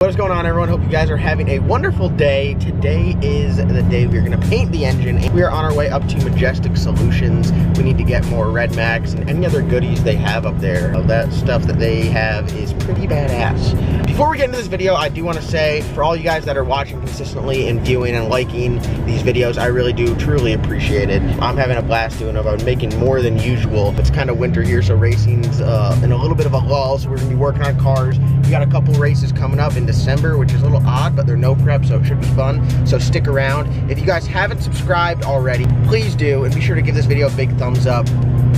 What is going on, everyone? Hope you guys are having a wonderful day. Today is the day we're gonna paint the engine. We are on our way up to Majestic Solutions. We need to get more Red Max and any other goodies they have up there. That stuff that they have is pretty badass. Before we get into this video, I do want to say, for all you guys that are watching consistently and viewing and liking these videos, I really do truly appreciate it. I'm having a blast doing them. I'm making more than usual. It's kind of winter here, so racing's in a little bit of a lull, so we're gonna be working on cars. We got a couple races coming up in December, which is a little odd, but they're no prep, so it should be fun. So stick around. If you guys haven't subscribed already, please do, and be sure to give this video a big thumbs up.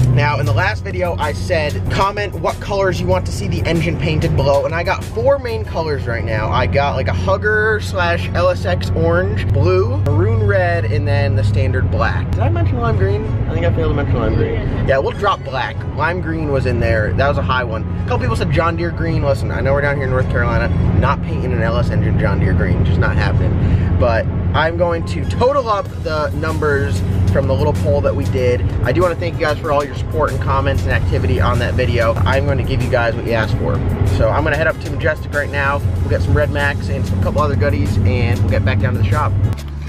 Now, in the last video, I said, comment what colors you want to see the engine painted below, and I got 4 main colors right now. I got like a Hugger / LSX orange, blue, maroon red, and then the standard black. Did I mention lime green? I think I failed to mention lime green. Yeah, we'll drop black. Lime green was in there. That was a high one. A couple people said John Deere green. Listen, I know we're down here in North Carolina, not painting an LS engine John Deere green, just not happening. But I'm going to total up the numbers from the little poll that we did. I do want to thank you guys for all your support and comments and activity on that video. I'm going to give you guys what you asked for. So I'm going to head up to Majestic right now. We'll get some Red Max and a couple other goodies, and we'll get back down to the shop.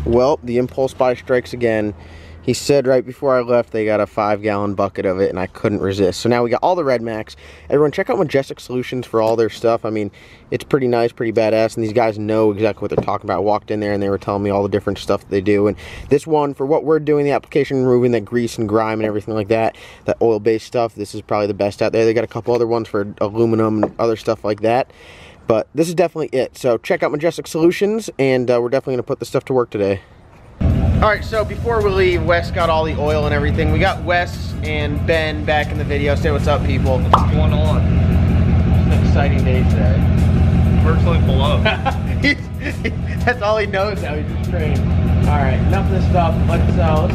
Well, the impulse buy strikes again. He said right before I left they got a 5-gallon bucket of it, and I couldn't resist. So now we got all the Red Max. Everyone check out Majestic Solutions for all their stuff. I mean, it's pretty nice, pretty badass, and these guys know exactly what they're talking about. I walked in there and they were telling me all the different stuff that they do. And this one, for what we're doing, the application, removing the grease and grime and everything like that, that oil-based stuff, this is probably the best out there. They got a couple other ones for aluminum and other stuff like that. But this is definitely it. So check out Majestic Solutions, and we're definitely going to put this stuff to work today. Alright, so before we leave, Wes got all the oil and everything. We got Wes and Ben back in the video. Say what's up, people. What's going on? It's an exciting day today. Virtually below. That's all he knows now. He's just trained. Alright, enough of this stuff. Let's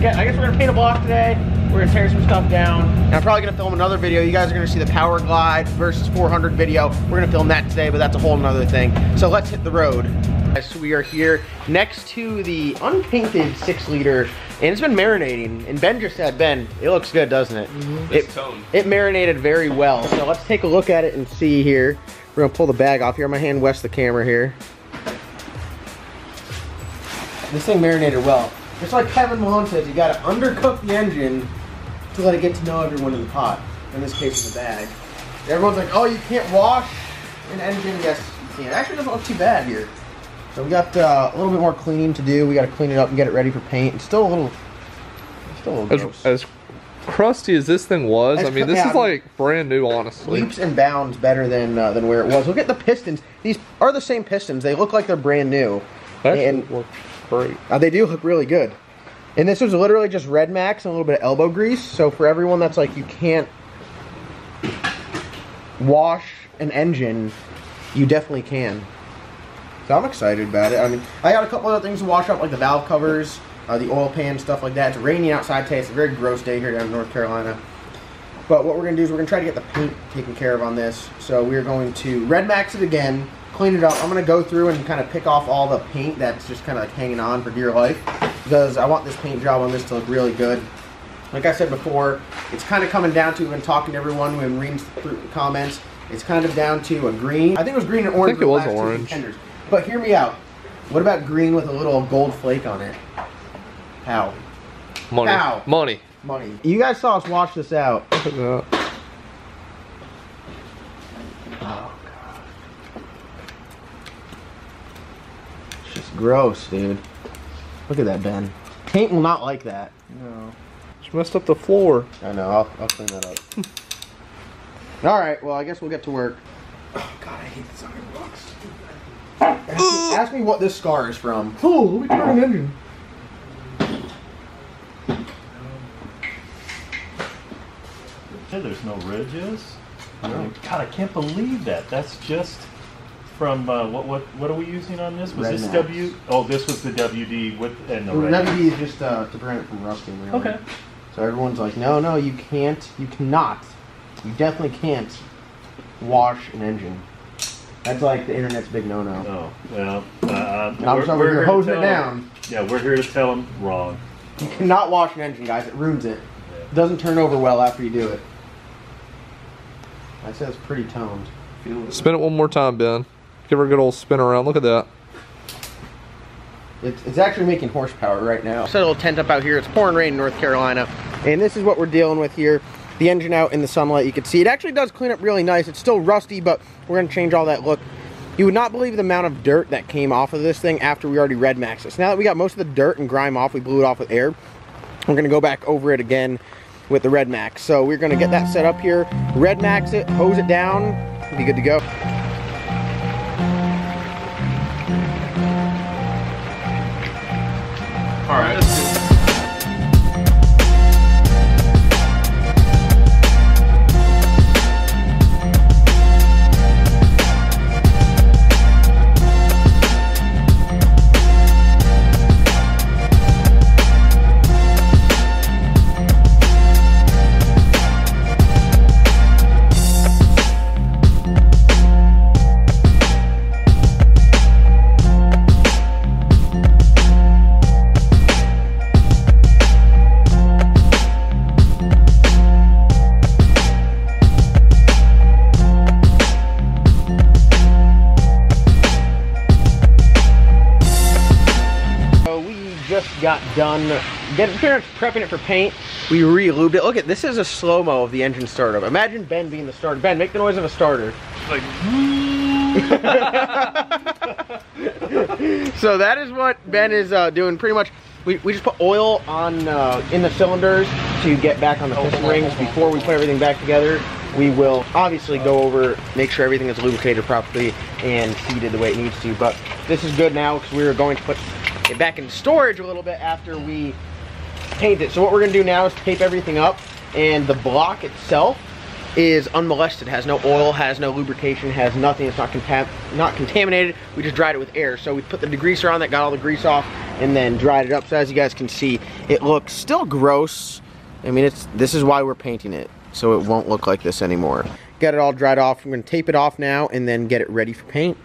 get, I guess we're going to paint a block today. We're going to tear some stuff down. And I'm probably going to film another video. You guys are going to see the Power Glide versus 400 video. We're going to film that today, but that's a whole nother thing. So let's hit the road. So we are here next to the unpainted 6-liter, and it's been marinating. And Ben just said, Ben, it looks good, doesn't it? Mm-hmm. It marinated very well. So let's take a look at it and see here. We're gonna pull the bag off here. I'm gonna hand Wes the camera here. This thing marinated well. Just like Kevin Malone says, you gotta undercook the engine to let it get to know everyone in the pot. In this case, in the bag. Everyone's like, oh, you can't wash an engine. Yes, you can. It actually doesn't look too bad here. So we got a little bit more cleaning to do. We got to clean it up and get it ready for paint. It's still a little gross. As crusty as this thing was, I mean, this is like brand new, honestly. Leaps and bounds better than where it was. Look at the pistons. These are the same pistons. They look like they're brand new. That works great. They do look really good. And this was literally just Red Max and a little bit of elbow grease. So for everyone that's like, you can't wash an engine, you definitely can. So I'm excited about it. I mean, I got a couple other things to wash up, like the valve covers, the oil pan, stuff like that. It's raining outside today. It's a very gross day here down in North Carolina. But what we're going to do is we're going to try to get the paint taken care of on this. So we're going to Red Max it again, clean it up. I'm going to go through and kind of pick off all the paint that's just kind of like hanging on for dear life, because I want this paint job on this to look really good. Like I said before, it's kind of coming down to, when talking to everyone, when reading through the comments, it's kind of down to a green. I think it was green and orange. I think it was orange. But hear me out. What about green with a little gold flake on it? How? Money. How? Money. Money. You guys saw us wash this out. Look at that. Oh, God. It's just gross, dude. Look at that, Ben. Paint will not like that. No. Just messed up the floor. I know. I'll clean that up. Alright, well, I guess we'll get to work. Oh, God, I hate this iron box. Ask me what this scar is from. Oh, let me turn an engine. There's no ridges. No. God, I can't believe that. That's just from what are we using on this? Was Red this Max. W? Oh, this was the WD with and the The red. WD is just to prevent it from rusting. Really. Okay. So everyone's like, no, you can't. You cannot. You definitely can't wash an engine. That's like the internet's big no-no. Oh, well. And I'm sorry, you're hosing it down. Yeah, we're here to tell them wrong. You cannot wash an engine, guys. It ruins it. It doesn't turn over well after you do it. I said it's pretty toned. Spin it one more time, Ben. Give her a good old spin around. Look at that. It's actually making horsepower right now. Set a little tent up out here. It's pouring rain in North Carolina. And this is what we're dealing with here. The engine out in the sunlight, you can see. It actually does clean up really nice. It's still rusty, but we're gonna change all that look. You would not believe the amount of dirt that came off of this thing after we already red maxed it. So now that we got most of the dirt and grime off, we blew it off with air. We're gonna go back over it again with the red max. So we're gonna get that set up here, red max it, hose it down, be good to go. All right. Got done prepping it for paint. We re-lubed it. Look at this, is a slow-mo of the engine startup. Imagine Ben being the starter. Ben, make the noise of a starter. Like So that is what Ben is doing pretty much. We just put oil on in the cylinders to get back on the piston rings before we put everything back together. We will obviously go over, make sure everything is lubricated properly and seated the way it needs to, but this is good now because we're going to put it back in storage a little bit after we paint it. So what we're gonna do now is tape everything up, and the block itself is unmolested, has no oil, has no lubrication, has nothing. It's not contaminated. We just dried it with air. So we put the degreaser on that, got all the grease off, and then dried it up. So as you guys can see, it looks still gross. I mean, this is why we're painting it, so it won't look like this anymore. Got it all dried off. I'm gonna tape it off now and then get it ready for paint.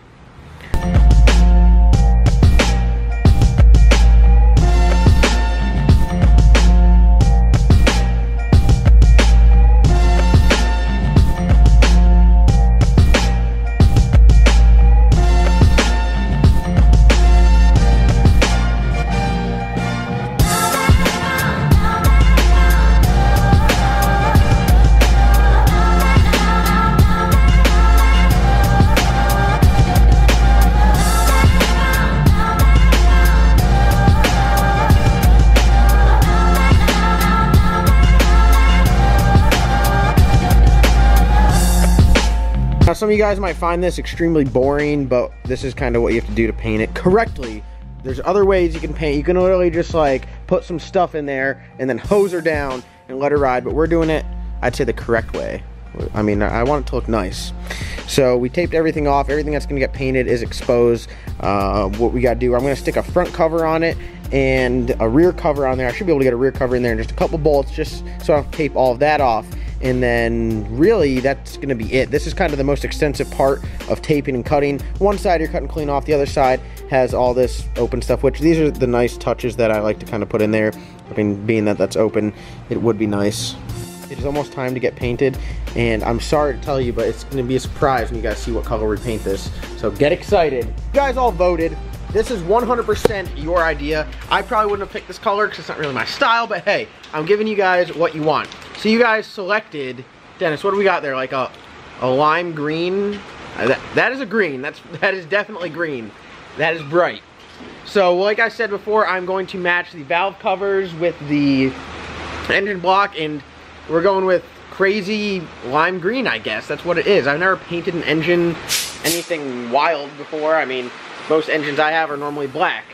Now some of you guys might find this extremely boring, but this is kind of what you have to do to paint it correctly. There's other ways you can paint. You can literally just like put some stuff in there and then hose her down and let her ride, but we're doing it, I'd say, the correct way. I mean, I want it to look nice. So we taped everything off. Everything that's gonna get painted is exposed. What we gotta do, I'm gonna stick a front cover on it and a rear cover on there. I should be able to get a rear cover in there and just a couple bolts just so I don't tape all of that off. And then really that's gonna be it. This is kind of the most extensive part of taping and cutting. One side you're cutting clean off, the other side has all this open stuff, which these are the nice touches that I like to kind of put in there. I mean, being that that's open, it would be nice. It is almost time to get painted, and I'm sorry to tell you, but it's gonna be a surprise when you guys see what color we paint this. So get excited. You guys all voted. This is 100% your idea. I probably wouldn't have picked this color because it's not really my style, but hey, I'm giving you guys what you want. So you guys selected, Dennis, what do we got there? Like a lime green? That is a green. That is definitely green. That is bright. So like I said before, I'm going to match the valve covers with the engine block, and we're going with crazy lime green, I guess. That's what it is. I've never painted an engine anything wild before. I mean, most engines I have are normally black.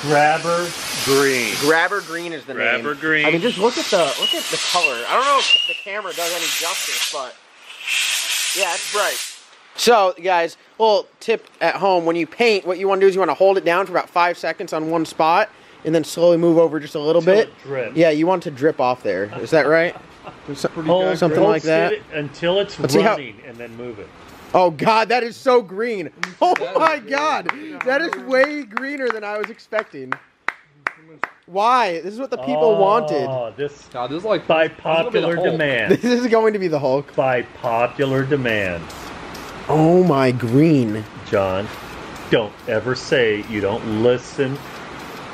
Grabber green. Grabber green is the name. Grabber green. I mean, just look at the color. I don't know if the camera does any justice, but yeah, it's bright. So, guys, little tip at home: when you paint, what you want to do is you want to hold it down for about 5 seconds on one spot, and then slowly move over just a little bit. Yeah, you want it to drip off there. Is that right? Something like that. Until it's running, and then move it. Oh God, that is so green. Oh my God, that is way greener than I was expecting. Why? This is what the people wanted. This is like by popular demand. This is going to be the Hulk. By popular demand. Oh my green. John, don't ever say you don't listen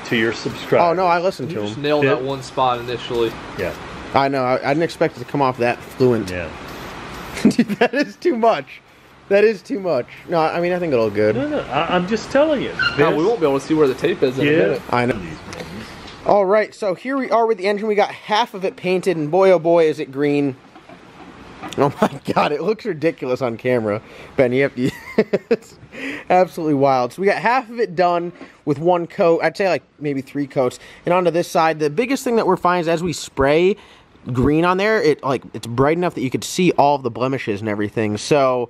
to your subscribers. Oh no, I listened to You just him. nailed that one spot initially. Yeah. I know, I didn't expect it to come off that fluent. Yeah. Dude, that is too much. That is too much. No, I mean, I think it'll look good. No, I'm just telling you. Now we won't be able to see where the tape is in a minute. I know. All right, so here we are with the engine. We got half of it painted, and boy, oh boy, is it green. Oh my God, it looks ridiculous on camera. Ben, you have to... It's absolutely wild. So we got half of it done with one coat. I'd say like maybe 3 coats. And onto this side, the biggest thing that we're finding is as we spray green on there, it's bright enough that you could see all of the blemishes and everything. So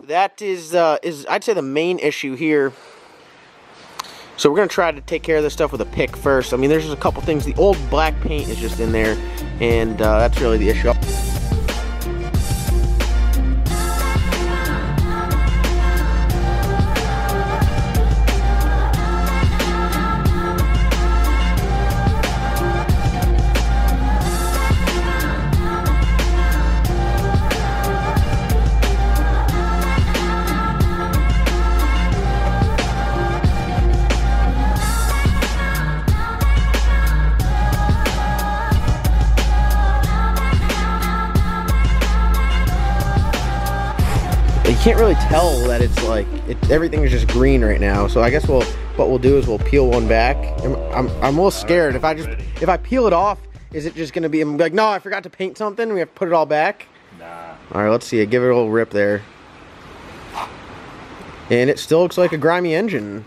that is I'd say the main issue here. So we're going to try to take care of this stuff with a pick first. I mean, there's just a couple things. The old black paint is just in there, and that's really the issue. You can't really tell that it's like everything is just green right now. So I guess what we'll do is we'll peel one back. I'm a little scared. If I peel it off, is it just gonna be? I'm like, no, I forgot to paint something. We have to put it all back. Nah. All right, let's see it. Give it a little rip there, and it still looks like a grimy engine.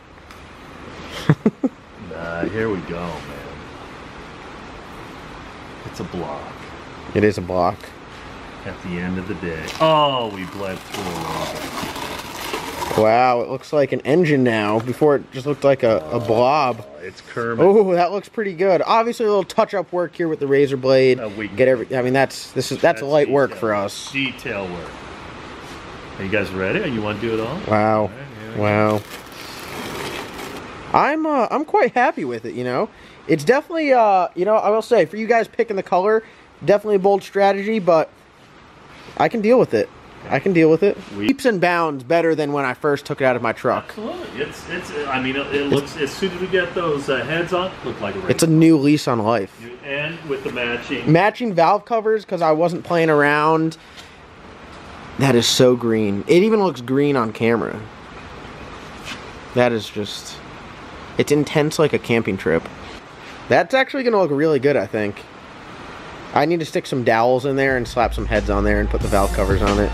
Nah, here we go, man. It's a block. It is a block. At the end of the day. Oh, we bled through a little bit. Wow, it looks like an engine now. Before it just looked like a blob. It's Kermit. Oh, that looks pretty good. Obviously, a little touch-up work here with the razor blade. We can get every. I mean, that's light work for us. Detail work. Are you guys ready? You want to do it all? Wow, All right, wow. I'm quite happy with it. You know, it's definitely I will say for you guys picking the color, definitely a bold strategy, but I can deal with it. I can deal with it. Leaps and bounds better than when I first took it out of my truck. Absolutely. I mean, it looks, as soon as we get those heads on, look like a race. It's a new lease on life. And with the matching valve covers, because I wasn't playing around. That is so green. It even looks green on camera. That is just, it's intense like a camping trip. That's actually going to look really good, I think. I need to stick some dowels in there and slap some heads on there and put the valve covers on it.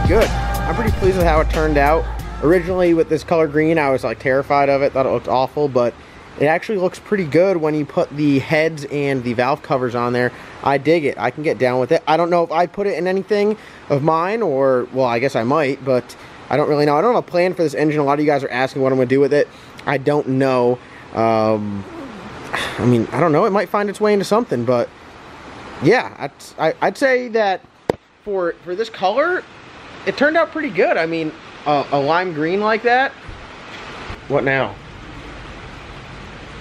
Good. I'm pretty pleased with how it turned out. Originally with this color green, I was like terrified of it, thought it looked awful, but it actually looks pretty good when you put the heads and the valve covers on there. I dig it. I can get down with it. I don't know if I'd put it in anything of mine, or, well, I guess I might, but I don't really know. I don't have a plan for this engine. A lot of you guys are asking what I'm going to do with it. I don't know. I mean, I don't know. It might find its way into something, but yeah, I'd say that for this color, it turned out pretty good. I mean, a lime green like that. What now?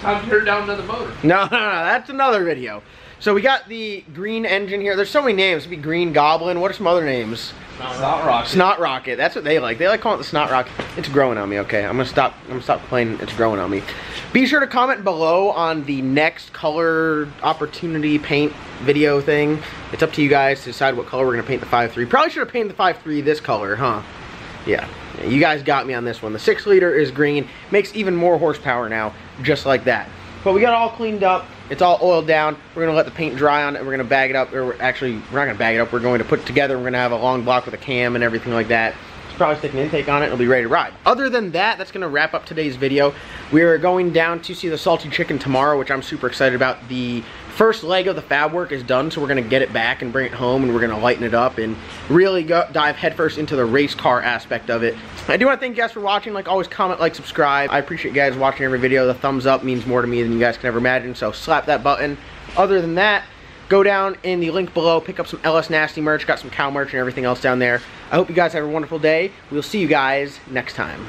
Time to turn down another motor. No, that's another video. So we got the green engine here. There's so many names. It'd be Green Goblin. What are some other names? Snot Rocket. Snot Rocket. That's what they like. They like calling it the Snot Rocket. It's growing on me. Okay, I'm gonna stop playing. It's growing on me. Be sure to comment below on the next color opportunity paint video thing. It's up to you guys to decide what color we're gonna paint the 5.3. Probably should have painted the 5.3 this color, huh? Yeah, you guys got me on this one. The 6-liter is green. Makes even more horsepower now, just like that. But we got it all cleaned up. It's all oiled down. We're gonna let the paint dry on it. We're gonna bag it up. Or actually, we're not gonna bag it up. We're going to put it together. We're gonna have a long block with a cam and everything like that. Just probably stick an intake on it. It'll be ready to ride. Other than that, that's gonna wrap up today's video. We are going down to see the salty chicken tomorrow, which I'm super excited about. The first leg of the fab work is done, so we're gonna get it back and bring it home, and we're gonna lighten it up and really dive headfirst into the race car aspect of it. I do want to thank you guys for watching. Like always, comment, like, subscribe. I appreciate you guys watching every video. The thumbs up means more to me than you guys can ever imagine, so slap that button. Other than that, go down in the link below, pick up some LS Nasty merch, got some cow merch and everything else down there. I hope you guys have a wonderful day. We'll see you guys next time.